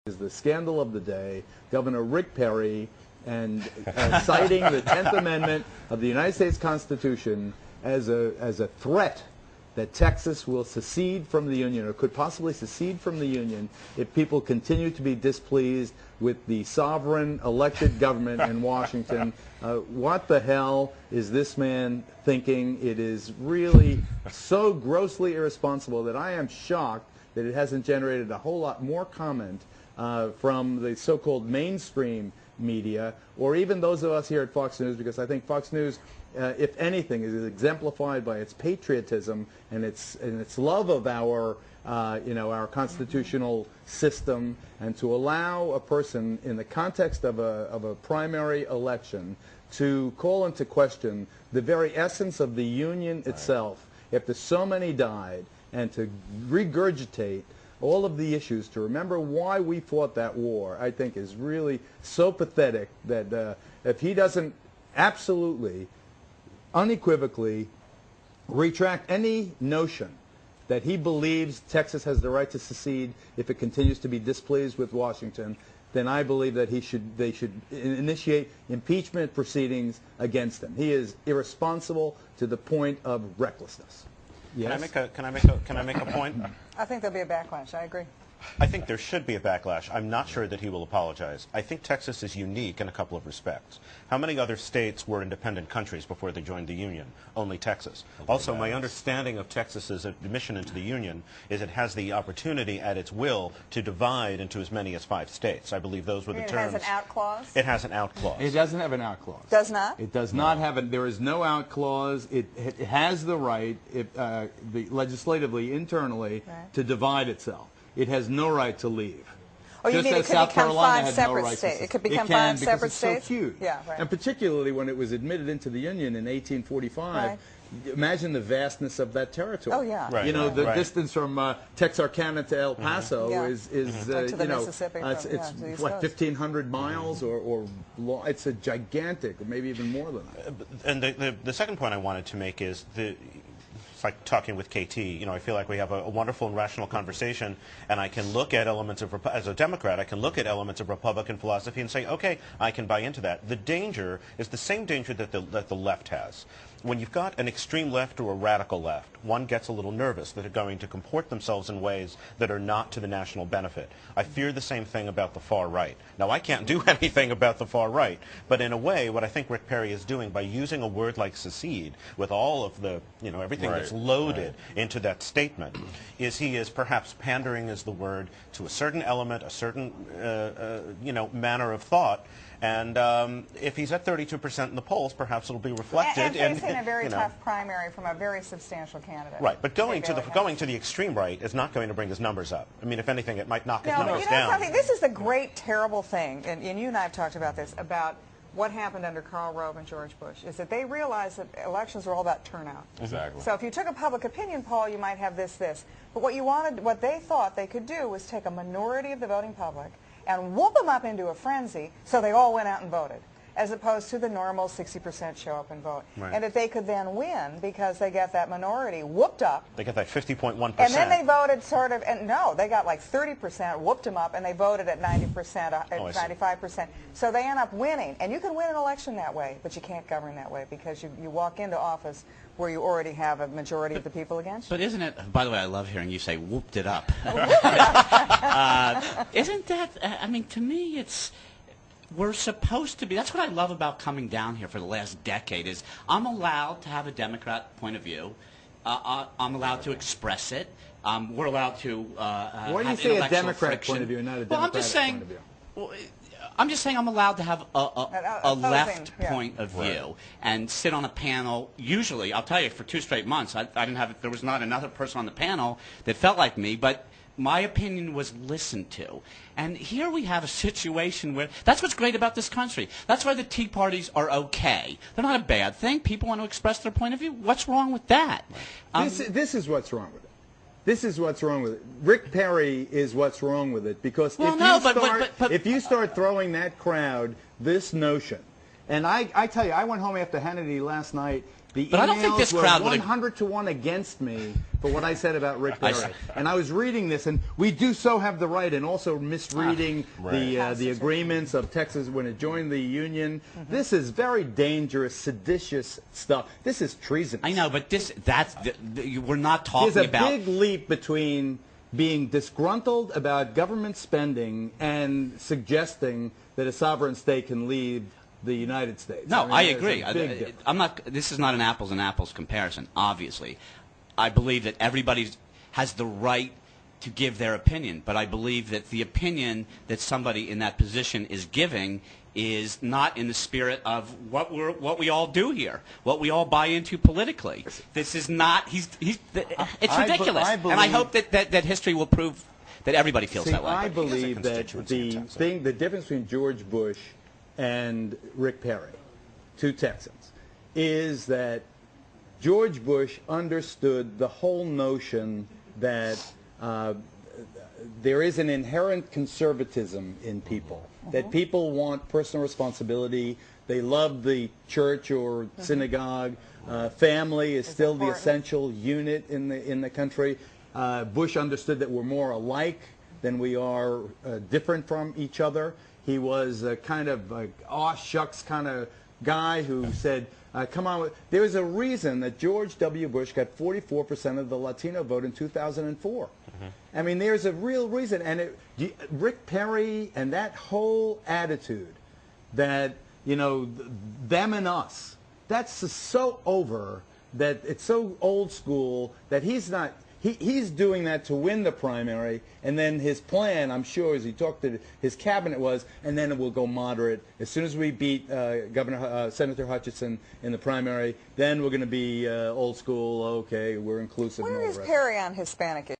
is the scandal of the day, Governor Rick Perry, and citing the 10th Amendment of the United States Constitution as a threat that Texas will secede from the Union, or could possibly secede from the Union, if people continue to be displeased with the sovereign elected government in Washington. What the hell is this man thinking? It is really so grossly irresponsible that I am shocked that it hasn't generated a whole lot more comment from the so-called mainstream media, or even those of us here at Fox News, because I think Fox News, if anything, is exemplified by its patriotism and its love of our our constitutional system, and to allow a person in the context of a primary election to call into question the very essence of the Union itself, after so many died, and to regurgitate all of the issues, to remember why we fought that war, I think is really so pathetic that if he doesn't absolutely, unequivocally retract any notion that he believes Texas has the right to secede if it continues to be displeased with Washington, then I believe that they should initiate impeachment proceedings against him. He is irresponsible to the point of recklessness. Yes? Can I make a point? I think there'll be a backlash. I agree. I think there should be a backlash. I'm not sure that he will apologize. I think Texas is unique in a couple of respects. How many other states were independent countries before they joined the Union? Only Texas. Also, my understanding of Texas's admission into the Union is it has the opportunity at its will to divide into as many as 5 states. I believe those were the terms. It has an out clause? It has an out clause. It doesn't have an out clause. Does not? It does not have it. There is no out clause. It has the right, legislatively, internally, to divide itself. It has no right to leave. Oh, you mean it could become 5 separate states? It could become 5 separate states? It's so huge. Yeah, right. And particularly when it was admitted into the Union in 1845, right. Imagine the vastness of that territory. Oh, yeah. Right, the distance from Texarkana to El Paso is to the Mississippi it's what, 1,500 miles or it's a gigantic, or maybe even more than that. And the second point I wanted to make is it's like talking with KT. I feel like we have a wonderful and rational conversation, and I can look at elements of, as a Democrat, I can look at elements of Republican philosophy and say, okay, I can buy into that. The danger is the same danger that the left has. When you've got an extreme left or a radical left, one gets a little nervous that they're going to comport themselves in ways that are not to the national benefit. I fear the same thing about the far right. Now, I can't do anything about the far right, but in a way, what I think Rick Perry is doing by using a word like secede with all of the, everything that's loaded into that statement, is he is perhaps pandering is the word to a certain element, a certain, manner of thought. And if he's at 32% in the polls, perhaps it'll be reflected. And facing a very tough primary from a very substantial candidate. Right, but going to the extreme right is not going to bring his numbers up. I mean, if anything, it might knock his numbers down. Something, this is the great, terrible thing, and you and I have talked about this, about what happened under Karl Rove and George Bush, is that they realized that elections were all about turnout. Exactly. So if you took a public opinion poll, you might have this. But what they thought they could do was take a minority of the voting public and whoop them up into a frenzy so they all went out and voted, as opposed to the normal 60% show up and vote. Right. And that they could then win because they got that minority whooped up. They got that 50.1%. And then they voted they got like 30%, whooped them up, and they voted at 90%, at 95%. So they end up winning. And you can win an election that way, but you can't govern that way because you walk into office where you already have a majority of the people against you. But isn't it, by the way, I love hearing you say whooped it up. Isn't that, I mean, to me, we're supposed to be, that's what I love about coming down here for the last decade, is I'm allowed to have a Democrat point of view. I'm allowed to express it. We're allowed to Why do you say a Democrat point of view and not a Democratic point of view? Well, I'm just saying I'm allowed to have a left point of view and sit on a panel. Usually, I'll tell you, for 2 straight months, there was not another person on the panel that felt like me, but my opinion was listened to. And here we have a situation where, that's what's great about this country. That's why the Tea Parties are okay. They're not a bad thing. People want to express their point of view. What's wrong with that? This is what's wrong with it. This is what's wrong with it. Rick Perry is what's wrong with it, because if you start throwing that crowd this notion And I tell you, I went home after Hannity last night. But I don't think this crowd were would 100-1 against me for what I said about Rick Perry. And I was reading this, and we do so have the right, and also misreading the agreements of Texas when it joined the Union. This is very dangerous, seditious stuff. This is treason. I know, but we're not talking about... There's a big leap between being disgruntled about government spending and suggesting that a sovereign state can lead the United States. No, I agree. I'm not. This is not an apples and apples comparison. Obviously, I believe that everybody has the right to give their opinion, but I believe that the opinion that somebody in that position is giving is not in the spirit of what we all do here, what we all buy into politically. This is not. It's ridiculous, and I hope that history will prove that everybody feels that way. I believe that the difference between George Bush and Rick Perry, two Texans, is that George Bush understood the whole notion that there is an inherent conservatism in people, that people want personal responsibility, they love the church or synagogue, family is still the essential unit in the country. Bush understood that we're more alike than we are different from each other. He was a kind of aw shucks kind of guy who said, come on. There was a reason that George W. Bush got 44% of the Latino vote in 2004. I mean, there's a real reason. And Rick Perry and that whole attitude that, you know, them and us, that's just so over, that it's so old school that he's not... He's doing that to win the primary, and then his plan, I'm sure, as he talked to his cabinet was, and then it will go moderate. As soon as we beat Senator Hutchinson in the primary, then we're going to be old school, okay, we're inclusive. Where is Perry on Hispanic issues?